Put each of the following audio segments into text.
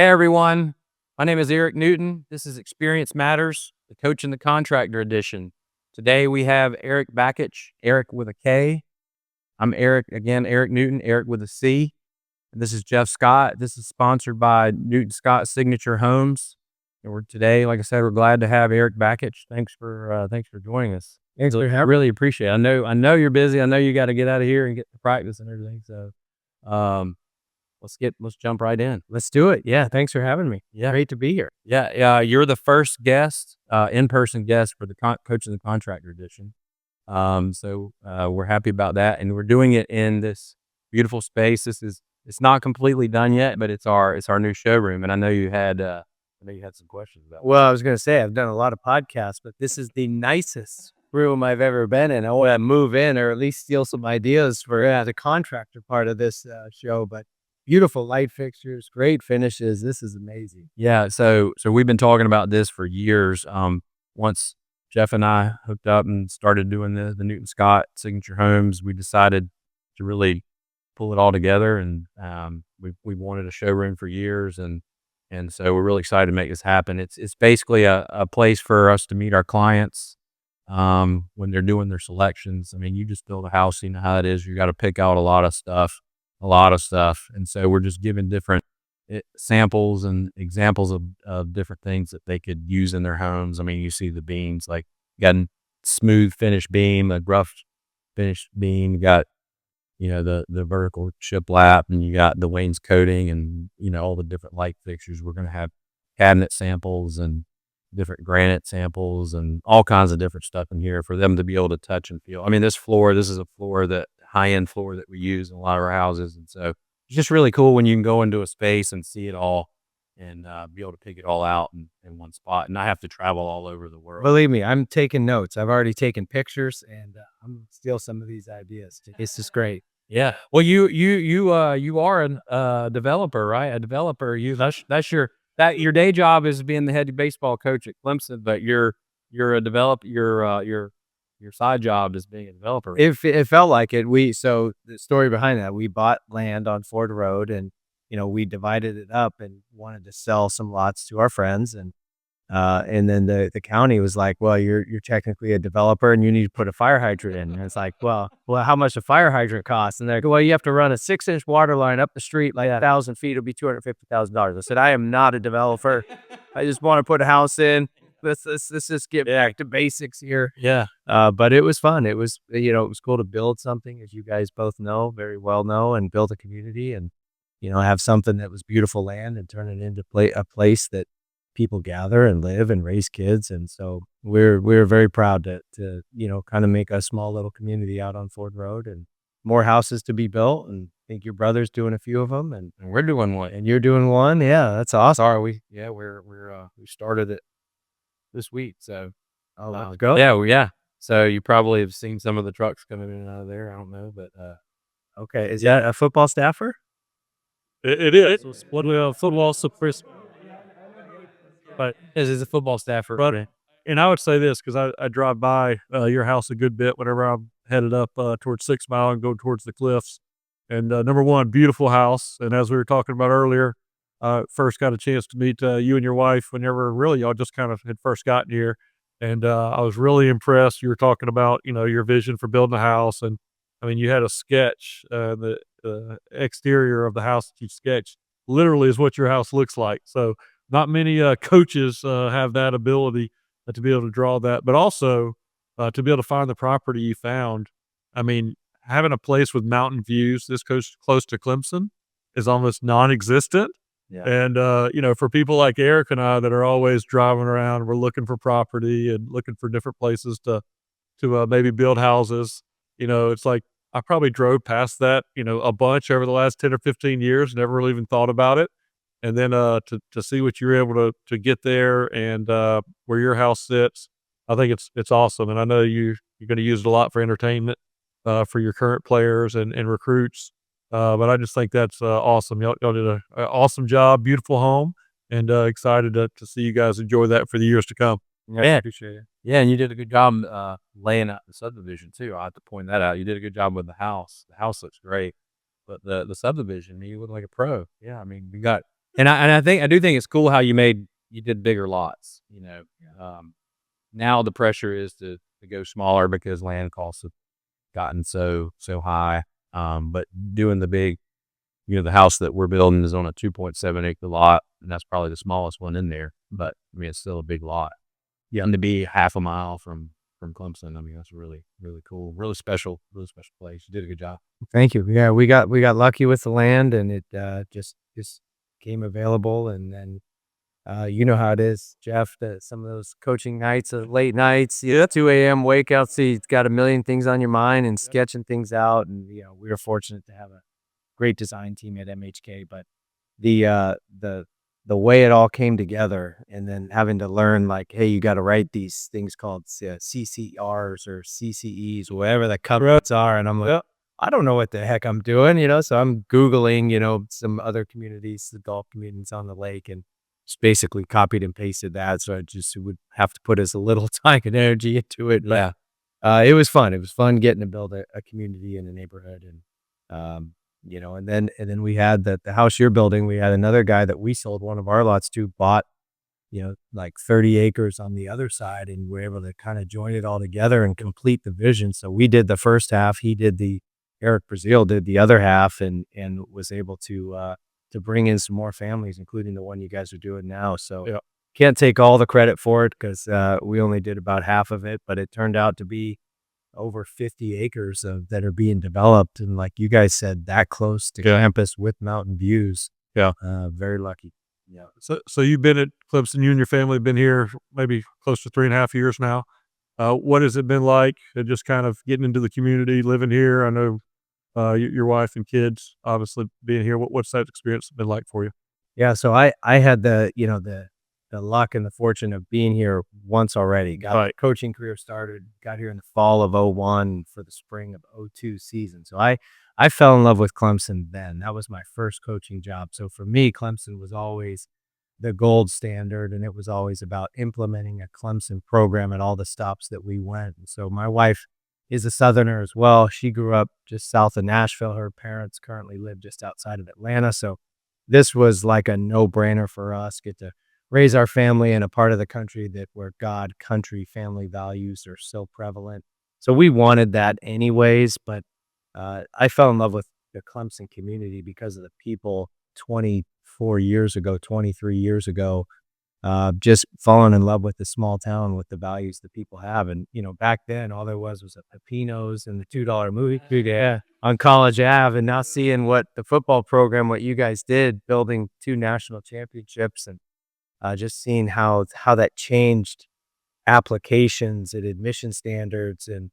Hey everyone, my name is Eric Newton. This is Experience Matters, the Coach and the Contractor edition. Today we have Erik Bakich, Eric with a K. I'm Eric again, Erik Newton, Eric with a C. And this is Jeff Scott. This is sponsored by Newton Scott Signature Homes. And we're today, like I said, we're glad to have Erik Bakich. Thanks for joining us. Thanks for having me. Really appreciate it. I know you're busy. I know you got to get out of here and get to practice and everything. So, um, let's jump right in. Let's do it. Yeah, thanks for having me. Yeah. Great to be here. Yeah, yeah, you're the first guest, in-person guest for the Coach and the Contractor edition. We're happy about that, and we're doing it in this beautiful space. It's not completely done yet, but it's our new showroom, and I know you had some questions about Well, I was going to say, I've done a lot of podcasts, but this is the nicest room I've ever been in. I want to move in or at least steal some ideas for the contractor part of this show. But beautiful light fixtures, great finishes. This is amazing. Yeah, so we've been talking about this for years. Once Jeff and I hooked up and started doing the Newton Scott Signature Homes, we decided to really pull it all together, and we wanted a showroom for years, and so we're really excited to make this happen. It's basically a place for us to meet our clients when they're doing their selections. I mean, you just build a house, you know how it is. You got to pick out a lot of stuff, and so we're just giving different samples and examples of different things that they could use in their homes. I mean, you see the beams, like you got a smooth finish beam, a rough finish beam, you got, the vertical shiplap, and you got the wainscoting and, all the different light fixtures. We're going to have cabinet samples and different granite samples and all kinds of different stuff in here for them to be able to touch and feel. I mean, this is a floor that high-end floor that we use in a lot of our houses. And so it's just really cool when you can go into a space and see it all and be able to pick it all out in one spot and not have to travel all over the world. Believe me, I'm taking notes. I've already taken pictures, and I'm going to steal some of these ideas. It's just great. Yeah. Well, you are a developer, right? A developer. That's your day job is being the head baseball coach at Clemson, but you're a developer. Your side job is being a developer. It felt like it. So the story behind that, we bought land on Ford Road, and we divided it up and wanted to sell some lots to our friends, and then the county was like, well, you're technically a developer and you need to put a fire hydrant in. And it's like, well, how much a fire hydrant costs? And they're like, well, you have to run a 6-inch water line up the street like 1,000 feet. It'll be $250,000. I said, I am not a developer. I just want to put a house in. Let's just get back to basics here. Yeah. But it was fun. It was, it was cool to build something, as you guys both know, very well know, and build a community and, have something that was beautiful land and turn it into a place that people gather and live and raise kids. And so we're very proud to kind of make a small little community out on Ford Road, and more houses to be built. And I think your brother's doing a few of them, and we're doing one, and you're doing one. Yeah, that's awesome. We started it this week. So let's go. Yeah. So you probably have seen some of the trucks coming in and out of there. I don't know, but okay. Is that a football staffer? It is. It's football suppressed. But is a football staffer. But, and I would say this, because I drive by your house a good bit whenever I'm headed up towards 6 Mile and go towards the cliffs. And number one, beautiful house. And as we were talking about earlier, first got a chance to meet you and your wife whenever really y'all just kind of had first gotten here. And I was really impressed. You were talking about, your vision for building a house. And I mean, you had a sketch, the exterior of the house that you sketched literally is what your house looks like. So not many coaches have that ability to be able to draw that, but also to be able to find the property you found. I mean, having a place with mountain views this close to Clemson is almost non-existent. Yeah. And, for people like Eric and I that are always driving around, we're looking for property and looking for different places to maybe build houses. It's like I probably drove past that, a bunch over the last 10 or 15 years, never really even thought about it. And then to see what you're able to get there and where your house sits, I think it's awesome. And I know you're going to use it a lot for entertainment for your current players and recruits. But I just think that's awesome. Y'all did an awesome job, beautiful home, and excited to see you guys enjoy that for the years to come. Yeah, appreciate it. Yeah, and you did a good job laying out the subdivision too. I have to point that out. You did a good job with the house. The house looks great, but the subdivision, you look like a pro. Yeah, I mean, you got And I do think it's cool how you did bigger lots, you know. Now the pressure is to go smaller because land costs have gotten so high. But doing the big, you know, the house that we're building is on a 2.7 acre lot, and that's probably the smallest one in there. But I mean, it's still a big lot. Yeah, and to be half a mile from Clemson, I mean, that's really cool, really special place. You did a good job. Thank you. Yeah, we got lucky with the land, and it just came available, and then you know how it is, Jeff. Some of those coaching nights, late nights, 2 a.m. wake up, so you've got a million things on your mind and sketching things out, and we were fortunate to have a great design team at MHK, but the uh the the way it all came together, and then having to learn, like, hey, you got to write these things called CCRs or CCEs, whatever the codes are, and I'm like, I don't know what the heck I'm doing, so I'm Googling, some other communities, the golf communities on the lake, and just basically copied and pasted that. So I just would have to put as little time and energy into it. But it was fun. It was fun getting to build a community in a neighborhood. And, and then we had the house you're building. We had another guy that we sold one of our lots to, bought, like 30 acres on the other side, and we're able to kind of join it all together and complete the vision. So we did the first half. Erik Brazil did the other half, and was able to bring in some more families, including the one you guys are doing now. So can't take all the credit for it because we only did about half of it, but it turned out to be over 50 acres that are being developed. And like you guys said, that close to campus with mountain views. Yeah. Very lucky. Yeah. So you've been at Clemson, you and your family have been here maybe close to 3.5 years now. What has it been like just kind of getting into the community, living here? I know your wife and kids obviously being here. What's that experience been like for you? Yeah, so I had the luck and the fortune of being here once already. Got my coaching career started, got here in the fall of '01 for the spring of '02 season. So I fell in love with Clemson then. That was my first coaching job. So for me, Clemson was always the gold standard, and it was always about implementing a Clemson program at all the stops that we went. And so my wife is a Southerner as well. She grew up just south of Nashville. Her parents currently live just outside of Atlanta. So this was like a no-brainer for us, get to raise our family in a part of the country where God, country, family values are so prevalent. So we wanted that anyways, but I fell in love with the Clemson community because of the people 24 years ago, 23 years ago, just falling in love with the small town, with the values that people have. And, back then all there was a Pepinos and the $2 movie on College Ave, and now seeing what the football program, what you guys did, building 2 national championships, and just seeing how that changed applications and admission standards, and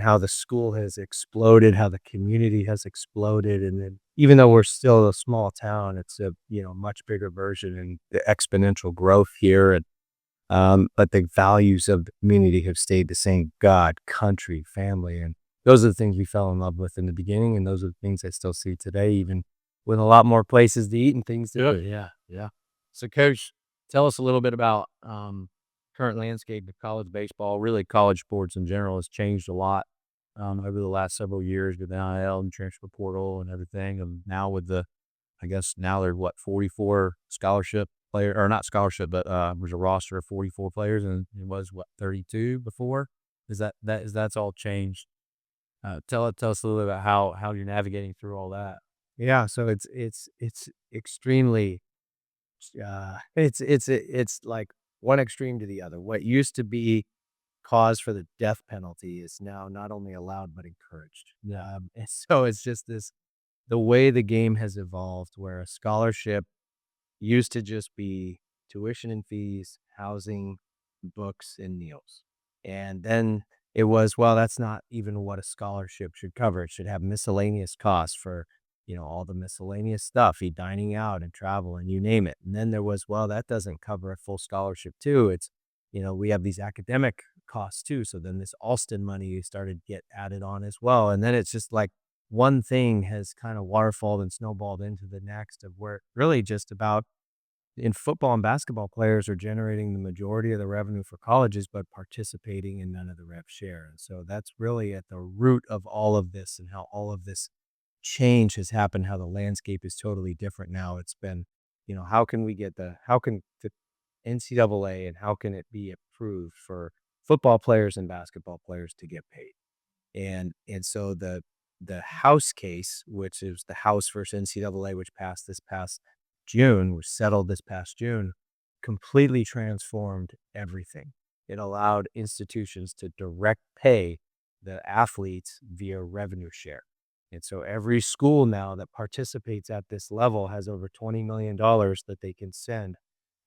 how the school has exploded, how the community has exploded. And then even though we're still a small town, it's a, much bigger version, and the exponential growth here. And but the values of the community have stayed the same: God, country, family. And those are the things we fell in love with in the beginning, and those are the things I still see today, even with a lot more places to eat and things to do. Yeah. So, Coach, tell us a little bit about current landscape of college baseball. Really, college sports in general has changed a lot over the last several years with the NIL and transfer portal and everything. And now I guess now there's 44 scholarship player, or not scholarship, but there's a roster of 44 players, and it was 32 before. That's all changed? Tell us a little bit about how you're navigating through all that. Yeah, so it's extremely it's like one extreme to the other. What used to be cause for the death penalty is now not only allowed but encouraged. And so it's just the way the game has evolved, where a scholarship used to just be tuition and fees, housing, books, and meals. And then it was, well, that's not even what a scholarship should cover. It should have miscellaneous costs for, all the miscellaneous stuff, dining out and travel and you name it. And then there was, well, that doesn't cover a full scholarship too. It's, we have these academic costs too. So then this Alston money started to get added on as well. And then it's just like one thing has kind of waterfalled and snowballed into the next, of where really just about, in football and basketball, players are generating the majority of the revenue for colleges, but participating in none of the rev share. And so that's really at the root of all of this, and how all of this change has happened, how the landscape is totally different now. It's been, how can the NCAA and how can it be approved for football players and basketball players to get paid? And so the House case, which is the House versus NCAA, which passed this past June, was settled this past June, completely transformed everything. It allowed institutions to direct pay the athletes via revenue share. And so every school now that participates at this level has over $20 million that they can send,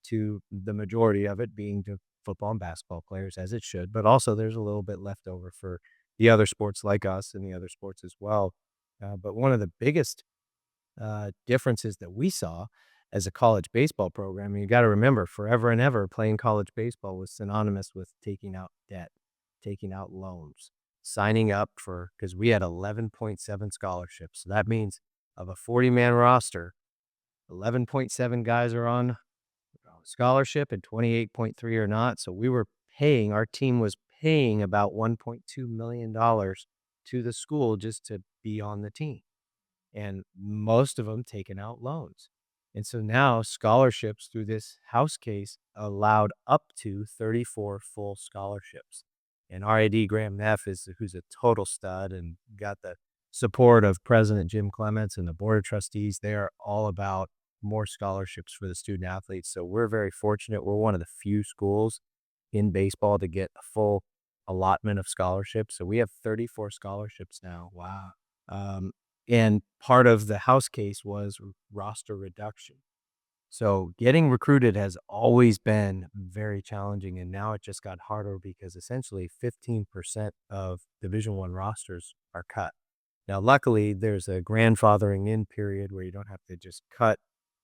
to the majority of it being to football and basketball players, as it should. But also there's a little bit left over for the other sports like us and the other sports as well. But one of the biggest differences that we saw as a college baseball program, and you got to remember, forever and ever, playing college baseball was synonymous with taking out debt, taking out loans, signing up for, because we had 11.7 scholarships. So that means of a 40-man roster, 11.7 guys are on scholarship and 28.3 are not. So our team was paying about $1.2 million to the school just to be on the team. And most of them taking out loans. And so now scholarships through this House case allowed up to 34 full scholarships. And RAD Graham Neff who's a total stud and got the support of President Jim Clements and the Board of Trustees. They are all about more scholarships for the student athletes. So we're very fortunate. We're one of the few schools in baseball to get a full allotment of scholarships. So we have 34 scholarships now. Wow. And part of the House case was roster reduction. So getting recruited has always been very challenging, and now it just got harder because essentially 15% of Division I rosters are cut. Now, luckily, there's a grandfathering in period where you don't have to just cut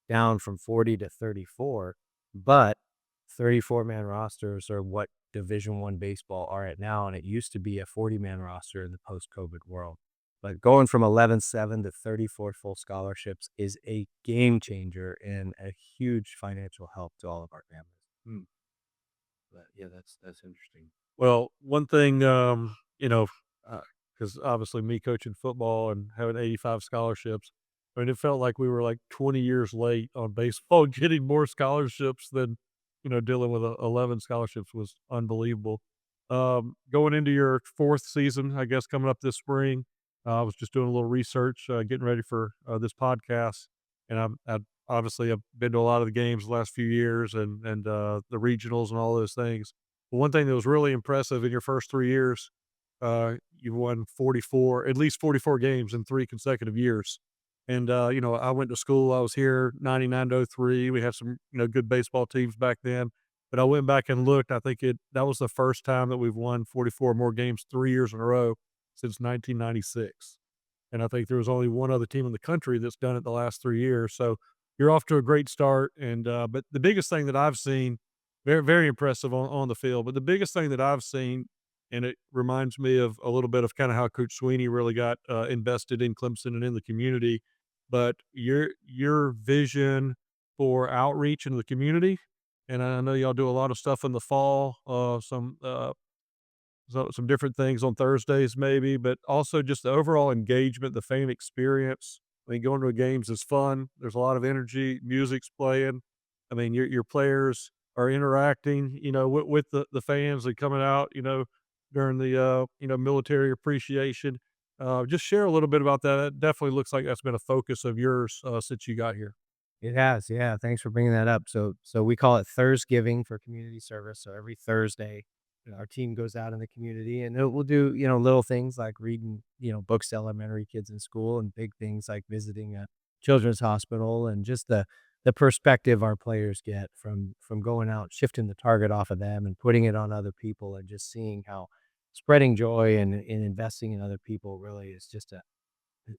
down from 40 to 34, but 34-man rosters are what Division I baseball are at now, and it used to be a 40-man roster in the post-COVID world. But going from 11.7 to 34 full scholarships is a game changer and a huge financial help to all of our families. Yeah, that's interesting. Well, one thing, because obviously me coaching football and having 85 scholarships, I mean, it felt like we were like 20 years late on baseball. Getting more scholarships than, dealing with 11 scholarships was unbelievable. Going into your fourth season, I guess, coming up this spring, I was just doing a little research, getting ready for this podcast. And I've obviously I've been to a lot of the games the last few years and the regionals and all those things. But one thing that was really impressive in your first 3 years, you won at least 44 games in 3 consecutive years. And, I went to school. I was here 99 to 03. We had some, good baseball teams back then. But I went back and looked. I think that was the first time that we've won 44 more games 3 years in a row since 1996. And I think there was only one other team in the country that's done it the last 3 years. So you're off to a great start. And but the biggest thing that I've seen, very, very impressive on the field, but the biggest thing that I've seen, and it reminds me of a little bit of kind of how Coach Sweeney really got invested in Clemson and in the community. But your vision for outreach in the community, and I know y'all do a lot of stuff in the fall, some different things on Thursdays maybe, but also just the overall engagement, the fan experience. I mean, going to games is fun. There's a lot of energy, music's playing. I mean, your players are interacting, with the fans and coming out, during the military appreciation. Just share a little bit about that. It definitely looks like that's been a focus of yours since you got here. It has, yeah. Thanks for bringing that up. So we call it Thursgiving for community service. So every Thursday, our team goes out in the community and we'll do, little things like reading, books to elementary kids in school, and big things like visiting a children's hospital, and just the perspective our players get from going out, shifting the target off of them and putting it on other people, and just seeing how spreading joy and investing in other people really is just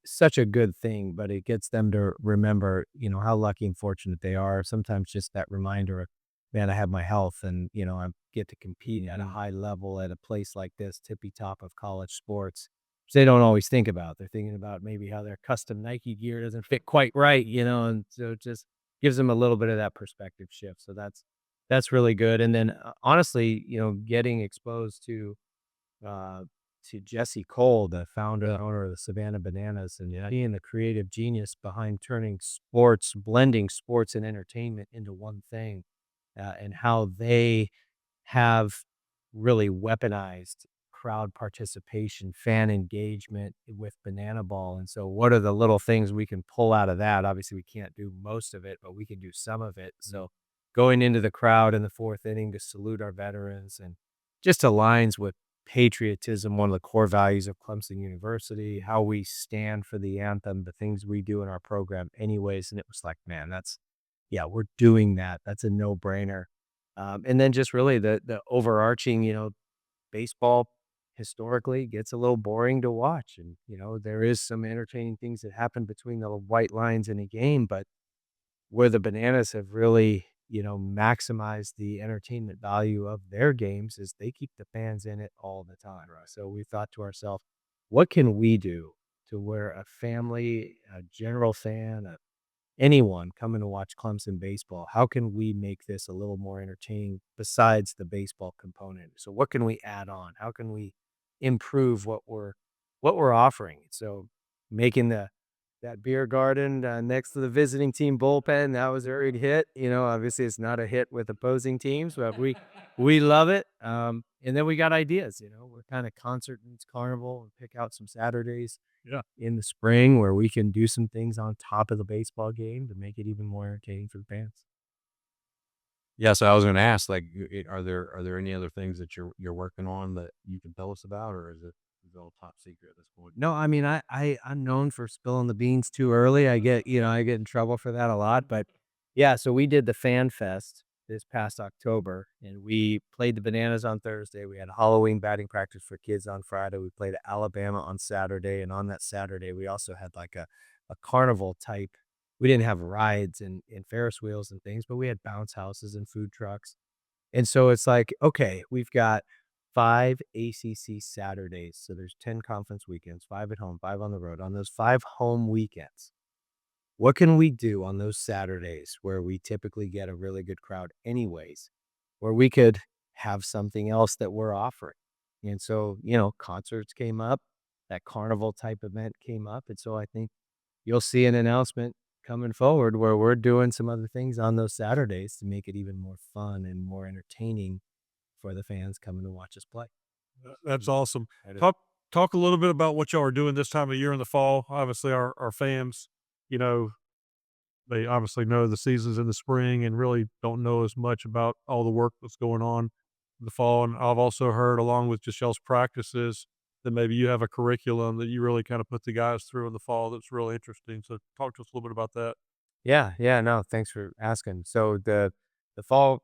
such a good thing. But it gets them to remember, how lucky and fortunate they are. Sometimes just that reminder of, man, I have my health, and, I get to compete at a high level at a place like this, tippy top of college sports, which they don't always think about. They're thinking about maybe how their custom Nike gear doesn't fit quite right, and so it just gives them a little bit of that perspective shift. So that's really good. And then honestly, getting exposed to to Jesse Cole, the founder and owner of the Savannah Bananas, and being the creative genius behind turning sports, blending sports and entertainment into one thing, and how they have really weaponized crowd participation, fan engagement with Banana Ball. And so, what are the little things we can pull out of that? Obviously, we can't do most of it, but we can do some of it. So, going into the crowd in the fourth inning to salute our veterans and just aligns with patriotism, one of the core values of Clemson University, how we stand for the anthem, the things we do in our program, anyways. And it was like, man, yeah, we're doing that. That's a no brainer. And then just really the overarching, baseball historically gets a little boring to watch. And, there is some entertaining things that happen between the white lines in a game, but where the Bananas have really, maximized the entertainment value of their games is they keep the fans in it all the time. Right. So we thought to ourselves, what can we do to where a family, a general fan, anyone coming to watch Clemson baseball, how can we make this a little more entertaining besides the baseball component? So what can we add on? How can we improve what we're offering? So making that beer garden next to the visiting team bullpen, that was a great hit. Obviously it's not a hit with opposing teams, but we love it. And then we got ideas, we're kind of concert and carnival and pick out some Saturdays Yeah. in the spring where we can do some things on top of the baseball game to make it even more entertaining for the fans. Yeah, so I was gonna ask, like, are there any other things that you're working on that you can tell us about, or is it all top secret at this point? No, I mean, I'm known for spilling the beans too early. I get in trouble for that a lot, but yeah, so we did the Fan Fest this past October, and we played the Bananas on Thursday. We had a Halloween batting practice for kids on Friday. We played Alabama on Saturday, and on that Saturday, we also had like a carnival type. We didn't have rides and Ferris wheels and things, but we had bounce houses and food trucks. And so it's like, okay, we've got 5 ACC Saturdays. So there's 10 conference weekends, 5 at home, 5 on the road. On those 5 home weekends, what can we do on those Saturdays where we typically get a really good crowd anyways, where we could have something else that we're offering? And so, concerts came up, that carnival type event came up. And so I think you'll see an announcement coming forward where we're doing some other things on those Saturdays to make it even more fun and more entertaining for the fans coming to watch us play. That's awesome. That is- Talk a little bit about what y'all are doing this time of year in the fall. Obviously, our fans, you know, they obviously know the seasons in the spring and really don't know as much about all the work that's going on in the fall. And I've also heard, along with just y'all's practices, that maybe you have a curriculum that you really kind of put the guys through in the fall that's really interesting. So talk to us a little bit about that. Yeah, no, thanks for asking. So the fall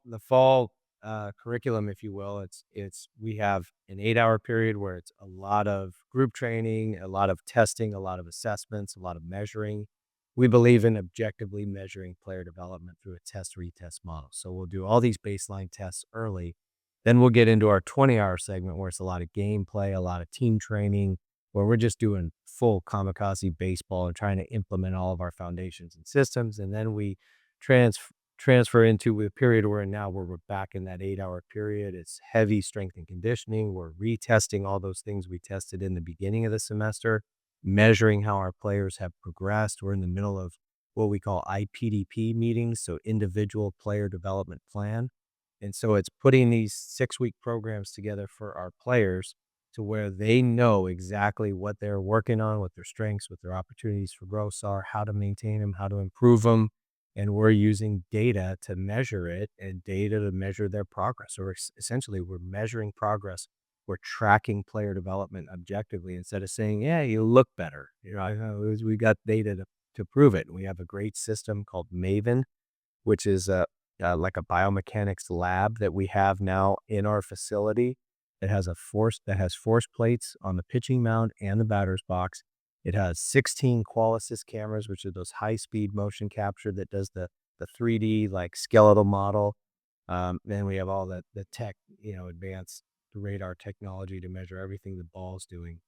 curriculum, if you will, it's we have an 8-hour period where it's a lot of group training, a lot of testing, a lot of assessments, a lot of measuring. We believe in objectively measuring player development through a test retest model. So we'll do all these baseline tests early. Then we'll get into our 20-hour segment where it's a lot of gameplay, a lot of team training, where we're just doing full kamikaze baseball and trying to implement all of our foundations and systems. And then we transfer into a period we're in now where we're back in that 8-hour period. It's heavy strength and conditioning. We're retesting all those things we tested in the beginning of the semester, measuring how our players have progressed. We're in the middle of what we call IPDP meetings, so individual player development plan. And so it's putting these 6-week programs together for our players to where they know exactly what they're working on, what their strengths, what their opportunities for growth are, how to maintain them, how to improve them. And we're using data to measure it and data to measure their progress. Or essentially, we're measuring progress. We're tracking player development objectively instead of saying, yeah, you look better. We got data to prove it. We have a great system called Maven, which is like a biomechanics lab that we have now in our facility. It has force plates on the pitching mound and the batter's box. It has 16 Qualisys cameras, which are those high-speed motion capture that does the 3D like skeletal model. Then we have all the tech, advanced radar technology to measure everything the ball's doing.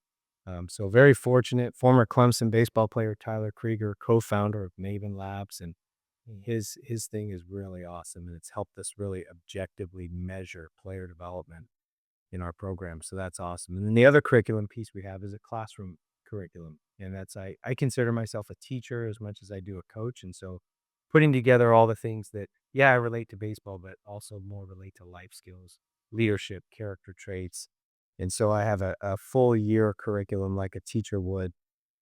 So very fortunate. Former Clemson baseball player Tyler Krieger, co-founder of Maven Labs, and his thing is really awesome, and it's helped us really objectively measure player development. in our program. So that's awesome. And then the other curriculum piece we have is a classroom curriculum. And that's, I consider myself a teacher as much as I do a coach. And so putting together all the things that, yeah, I relate to baseball, but also more relate to life skills, leadership, character traits. And so I have a full year curriculum like a teacher would,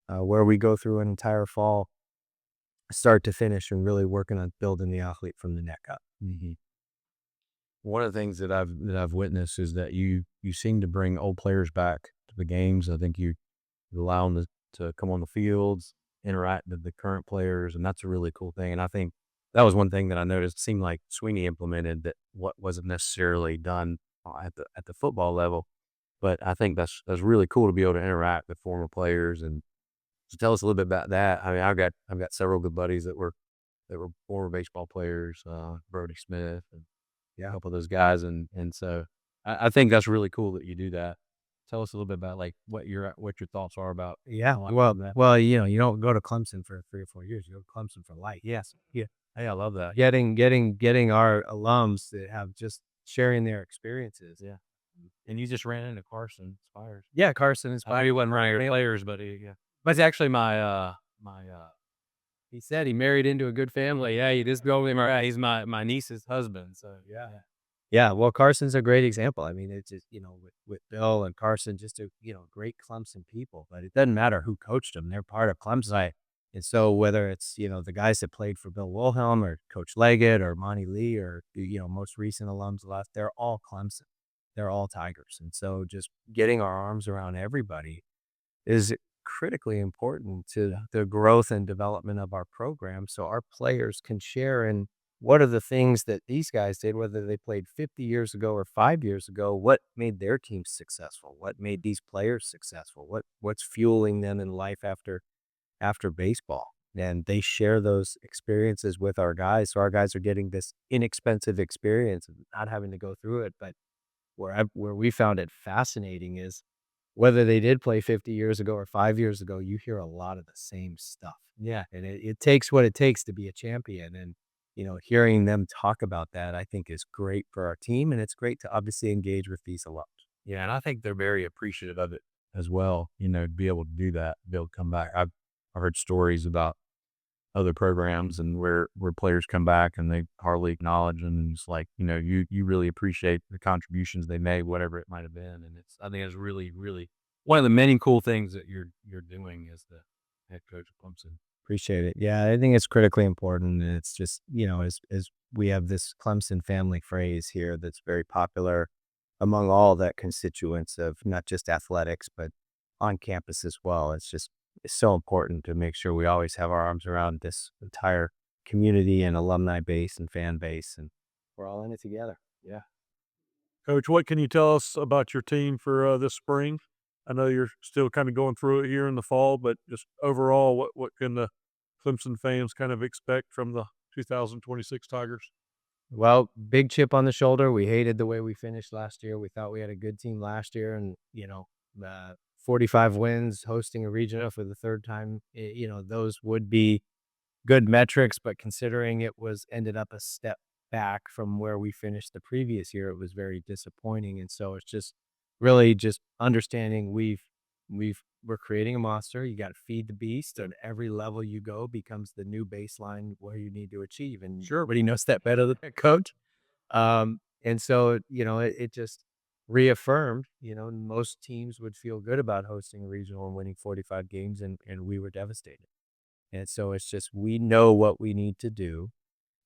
where we go through an entire fall, start to finish, and really working on building the athlete from the neck up. One of the things that I've witnessed is that you seem to bring old players back to the games. I think you allow them to come on the fields, interact with the current players, and that's a really cool thing. And I think that was one thing that I noticed seemed like Sweeney implemented that what wasn't necessarily done at the football level. But I think that's really cool to be able to interact with former players. And so tell us a little bit about that. I mean, I've got several good buddies that were former baseball players, Brody Smith and a couple of those guys, and so I think that's really cool that you do that. Tell us a little bit about like what your thoughts are about. Yeah. that. Well, you don't go to Clemson for 3 or 4 years. You go to Clemson for life. Yes. Yeah. Hey, I love that. Getting our alums that have just sharing their experiences. Yeah. And you just ran into Carson Spires. Yeah, Carson I know inspired. he wasn't running your players, but but it's actually my He said he married into a good family. yeah, you just go with him. Right, he's my niece's husband. So Yeah. Yeah, well, Carson's a great example. I mean, it's just, with Bill and Carson, just great Clemson people. But it doesn't matter who coached them; they're part of Clemson. And so whether it's the guys that played for Bill Wilhelm or Coach Leggett or Monty Lee or most recent alums left, they're all Clemson. They're all Tigers. And so just getting our arms around everybody is critically important to the growth and development of our program, so our players can share in what are the things that these guys did, whether they played 50 years ago or 5 years ago, what made their teams successful, what made these players successful, what's fueling them in life after baseball. And they share those experiences with our guys, so our guys are getting this inexpensive experience and not having to go through it. But where we found it fascinating is whether they did play 50 years ago or 5 years ago, you hear a lot of the same stuff. yeah, And it takes what it takes to be a champion. And, hearing them talk about that, I think is great for our team. And it's great to obviously engage with these alums. yeah, and I think they're very appreciative of it as well. To be able to do that, be able to come back. I've heard stories about other programs and where players come back and they hardly acknowledge them, and it's like you really appreciate the contributions they made, whatever it might have been. And I think it's really one of the many cool things that you're doing as the head coach of Clemson. Appreciate it. Yeah, I think it's critically important. And it's just, as we have this Clemson family phrase here that's very popular among all that constituents of not just athletics, but on campus as well. It's so important to make sure we always have our arms around this entire community and alumni base and fan base, and we're all in it together. Yeah. Coach, what can you tell us about your team for this spring? I know you're still kind of going through it here in the fall, but just overall, what can the Clemson fans kind of expect from the 2026 Tigers? Well, big chip on the shoulder. We hated the way we finished last year. We thought we had a good team last year, and 45 wins, hosting a regional for the third time. Those would be good metrics, but considering it ended up a step back from where we finished the previous year, it was very disappointing. And so it's just really just understanding we're creating a monster. You got to feed the beast, and every level you go becomes the new baseline where you need to achieve. And sure, everybody knows that better than a coach. And so, it just reaffirmed, most teams would feel good about hosting a regional and winning 45 games, and we were devastated. And so it's just, we know what we need to do.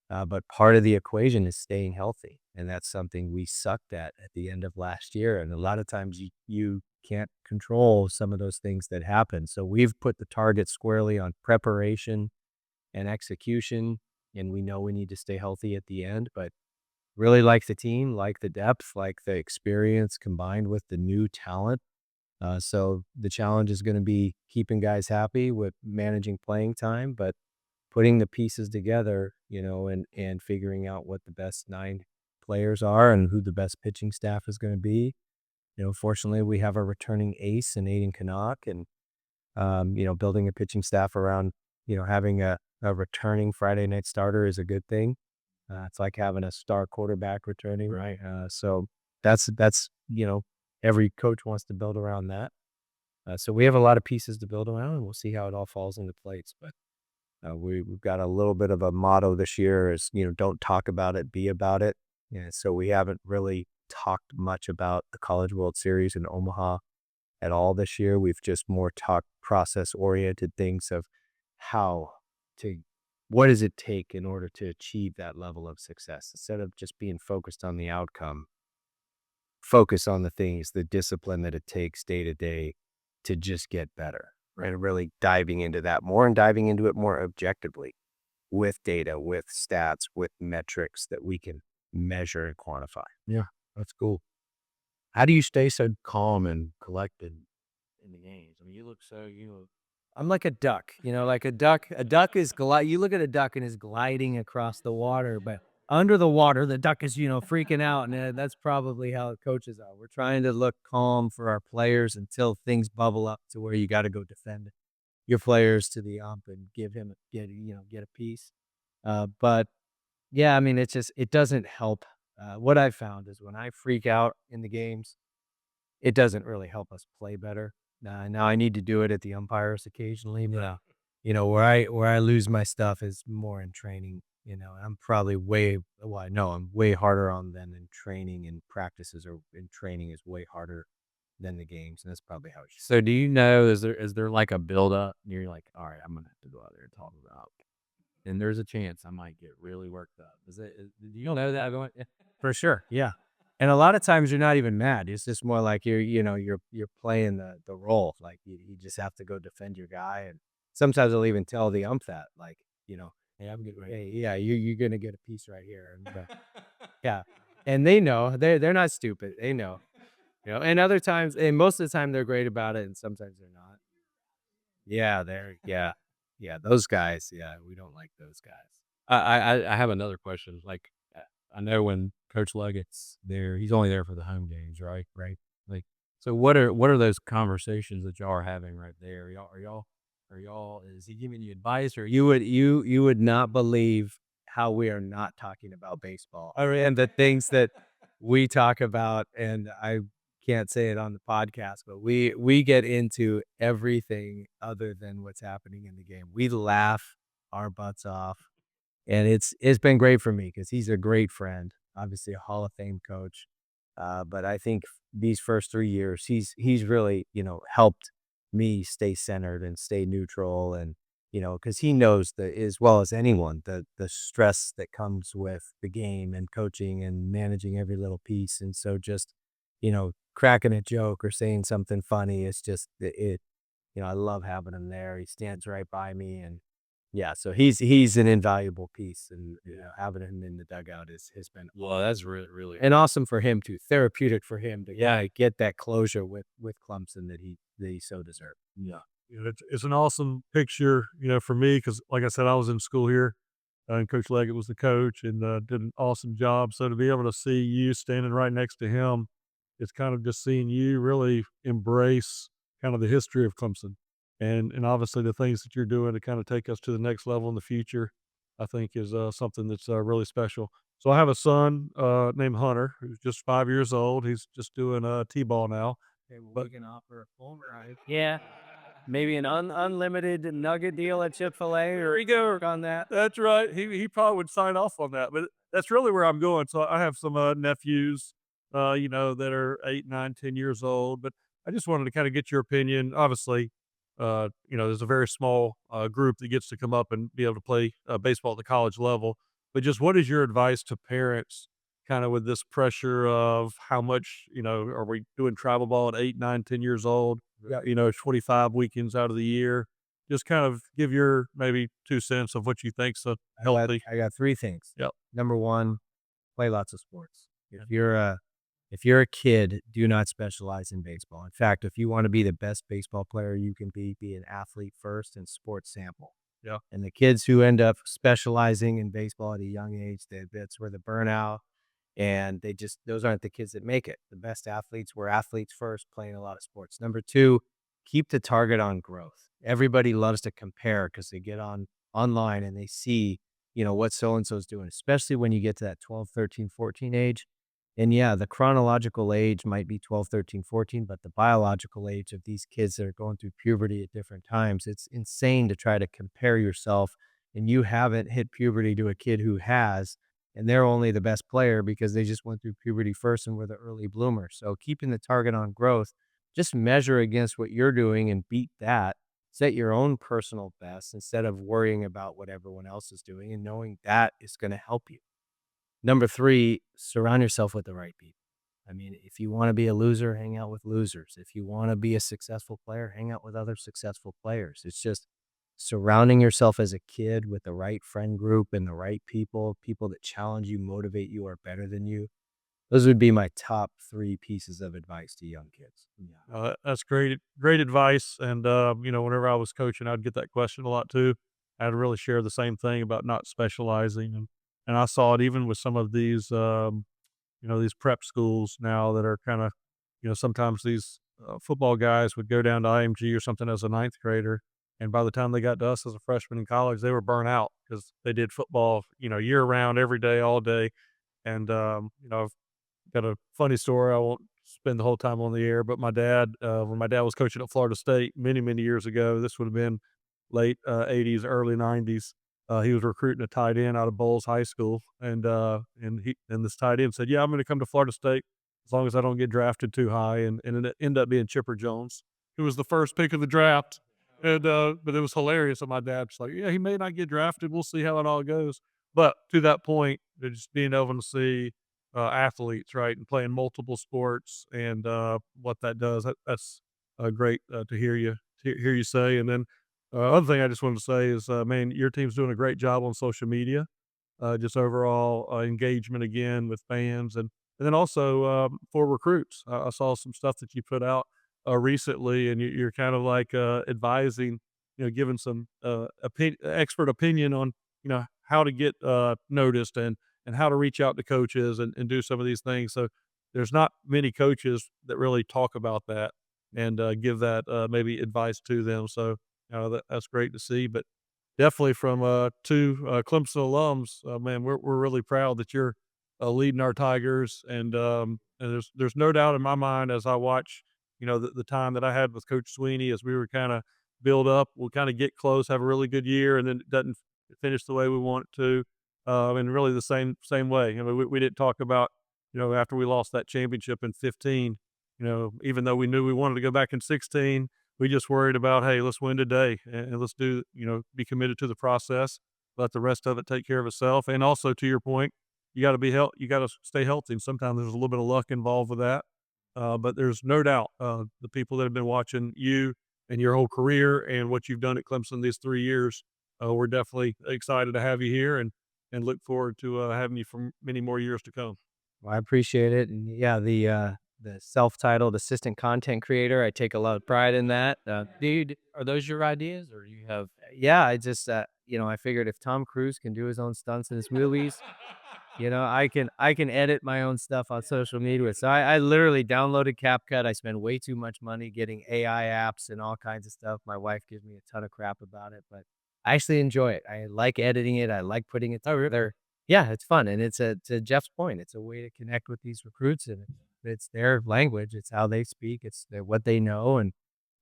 But part of the equation is staying healthy. And that's something we sucked at the end of last year. And a lot of times you can't control some of those things that happen. So we've put the target squarely on preparation and execution. And we know we need to stay healthy at the end, but really like the team, like the depth, like the experience combined with the new talent. So the challenge is going to be keeping guys happy with managing playing time, but putting the pieces together, and figuring out what the best 9 players are and who the best pitching staff is going to be. Fortunately, we have a returning ace in Aiden Canuck, and, building a pitching staff around, having a returning Friday night starter is a good thing. It's like having a star quarterback returning. Right. So that's every coach wants to build around that. So we have a lot of pieces to build around, and we'll see how it all falls into place. But we've got a little bit of a motto this year is, don't talk about it, be about it. And so we haven't really talked much about the College World Series in Omaha at all this year. We've just more talked process oriented things of how to, what does it take in order to achieve that level of success instead of just being focused on the outcome. Focus on the things, the discipline that it takes day to day to just get better, and really diving into that more and diving into it more objectively with data, with stats, with metrics that we can measure and quantify. Yeah, that's cool. How do you stay so calm and collected in the games? I mean, you look so, I'm like a duck, like a duck. A duck is you look at a duck and is gliding across the water, but under the water, the duck is, freaking out. And that's probably how coaches are. We're trying to look calm for our players until things bubble up to where you got to go defend your players to the ump and get a piece. But yeah, I mean, it doesn't help. What I've found is when I freak out in the games, it doesn't really help us play better. Now I need to do it at the umpires occasionally, but where I lose my stuff is more in training. I'm probably I know I'm way harder on them in training and practices, or in training is way harder than the games, and that's probably how it should. So do you know, is there like a build up? You're like, all right, I'm gonna have to go out there and talk about, and there's a chance I might get really worked up. Do you know that going? For sure, yeah. And a lot of times you're not even mad. It's just more like you're playing the role. Like you just have to go defend your guy. And sometimes I'll even tell the ump that, like, Hey, I'm good. Right. hey, yeah, you're gonna get a piece right here. And, yeah. And they know. They're not stupid. They know. And other times, and most of the time they're great about it, and sometimes they're not. Yeah, yeah, those guys, yeah, we don't like those guys. I have another question. Like, I know when Coach Leggett's there, he's only there for the home games, right? Right. Like, so what are those conversations that y'all are having right there? Are y'all is he giving you advice, or You would not believe how we are not talking about baseball. And the things that we talk about, and I can't say it on the podcast, but we get into everything other than what's happening in the game. We laugh our butts off, and it's been great for me because he's a great friend, obviously a Hall of Fame coach. But I think these first 3 years, he's really helped me stay centered and stay neutral, and because he knows that as well as anyone the stress that comes with the game and coaching and managing every little piece. And so just cracking a joke or saying something funny, it's just I love having him there. He stands right by me, and yeah, so he's an invaluable piece, and having him in the dugout has been well, that's really and awesome for him too, therapeutic for him to get that closure with Clemson that he so deserved. yeah. It's an awesome picture, for me, because like I said, I was in school here, and Coach Leggett was the coach, and did an awesome job. So to be able to see you standing right next to him, it's kind of just seeing you really embrace kind of the history of Clemson, and obviously the things that you're doing to kind of take us to the next level in the future, I think is something that's really special. So I have a son named Hunter who's just 5 years old. He's just doing t-ball now. Okay, well, we can offer a phone ride. Yeah, maybe an unlimited nugget deal at Chick-fil-A, There or you go. work on that. That's right. He probably would sign off on that, but that's really where I'm going. So I have some nephews, that are 8, 9, 10 years old. But I just wanted to kind of get your opinion. Obviously, there's a very small group that gets to come up and be able to play baseball at the college level. But just what is your advice to parents, kind of with this pressure of how much, are we doing travel ball at 8, 9, 10 years old? Yeah. 25 weekends out of the year. Just kind of give your maybe 2 cents of what you think's a healthy. I got 3 things. Yep. Number 1, play lots of sports. If you're a kid, do not specialize in baseball. In fact, if you want to be the best baseball player you can be an athlete first and sports sample. Yeah. And the kids who end up specializing in baseball at a young age, that's where the burnout, and those aren't the kids that make it. The best athletes were athletes first, playing a lot of sports. Number 2, keep the target on growth. Everybody loves to compare because they get online and they see, what so-and-so's doing, especially when you get to that 12, 13, 14 age. And yeah, the chronological age might be 12, 13, 14, but the biological age of these kids that are going through puberty at different times, it's insane to try to compare yourself and you haven't hit puberty to a kid who has, and they're only the best player because they just went through puberty first and were the early bloomer. So keeping the target on growth, just measure against what you're doing and beat that. Set your own personal best instead of worrying about what everyone else is doing and knowing that is going to help you. Number 3, surround yourself with the right people. I mean, if you wanna be a loser, hang out with losers. If you wanna be a successful player, hang out with other successful players. It's just surrounding yourself as a kid with the right friend group and the right people, people that challenge you, motivate you, are better than you. Those would be my top 3 pieces of advice to young kids. Yeah. That's great advice. And whenever I was coaching, I'd get that question a lot too. I'd really share the same thing about not specializing, and I saw it even with some of these these prep schools now that are kind of, sometimes these football guys would go down to IMG or something as a ninth grader, and by the time they got to us as a freshman in college, they were burnt out because they did football, year round, every day, all day, and I've got a funny story. I won't spend the whole time on the air, but my dad, when my dad was coaching at Florida State many, many years ago, this would have been late 80s, early 90s. He was recruiting a tight end out of Bowles High School, and this tight end said, "Yeah, I'm going to come to Florida State as long as I don't get drafted too high." And it ended up being Chipper Jones, who was the first pick of the draft. And but it was hilarious. And my dad's like, "Yeah, he may not get drafted. We'll see how it all goes." But to that point, just being able to see athletes, right, and playing multiple sports and what that does. That's great to hear you say. And then other thing I just wanted to say is, man, your team's doing a great job on social media, just overall engagement again with fans, and then also for recruits. I saw some stuff that you put out recently, and you're kind of like advising, giving some expert opinion on how to get noticed and how to reach out to coaches and do some of these things. So there's not many coaches that really talk about that and give that maybe advice to them. So that's great to see. But definitely from two Clemson alums, man, we're really proud that you're leading our Tigers, and there's no doubt in my mind as I watch, the time that I had with Coach Sweeney as we were kind of build up, we'll kind of get close, have a really good year, and then it doesn't finish the way we want it to. And really the same way. We didn't talk about, after we lost that championship in 15, even though we knew we wanted to go back in 16, we just worried about, hey, let's win today and let's do, be committed to the process, let the rest of it take care of itself. And also to your point, you got to you got to stay healthy. And sometimes there's a little bit of luck involved with that. But there's no doubt the people that have been watching you and your whole career and what you've done at Clemson these 3 years, we're definitely excited to have you here and look forward to having you for many more years to come. Well, I appreciate it, and yeah, the self-titled assistant content creator, I take a lot of pride in that. Dude, are those your ideas, or you have? Yeah, I just, I figured if Tom Cruise can do his own stunts in his movies, I can edit my own stuff on social media. So I literally downloaded CapCut. I spend way too much money getting AI apps and all kinds of stuff. My wife gives me a ton of crap about it, but I actually enjoy it. I like editing it. I like putting it together. Yeah, it's fun, and it's to Jeff's point, it's a way to connect with these recruits, and it's their language. It's how they speak. It's what they know, and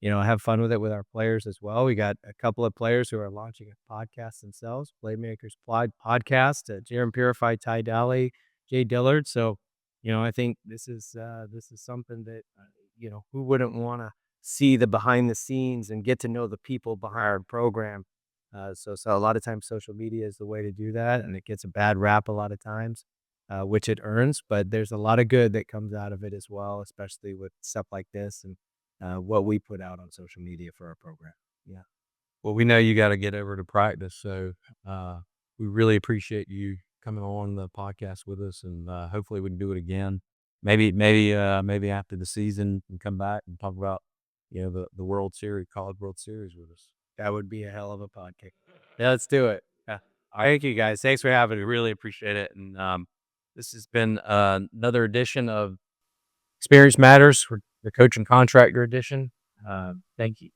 have fun with it with our players as well. We got a couple of players who are launching a podcast themselves, Playmakers Podcast, Jaron Purify, Ty Daly, Jay Dillard. So, I think this is something that, who wouldn't want to see the behind the scenes and get to know the people behind our program. So a lot of times social media is the way to do that, and it gets a bad rap a lot of times, which it earns, but there's a lot of good that comes out of it as well, especially with stuff like this and what we put out on social media for our program. Yeah. Well, we know you got to get over to practice, so we really appreciate you coming on the podcast with us, and hopefully we can do it again. Maybe after the season, and come back and talk about the World Series, College World Series with us. That would be a hell of a podcast. Yeah, let's do it. Yeah. All right, thank you guys. Thanks for having me. Really appreciate it, and this has been another edition of Experience Matters for the Coach and Contractor edition. Thank you.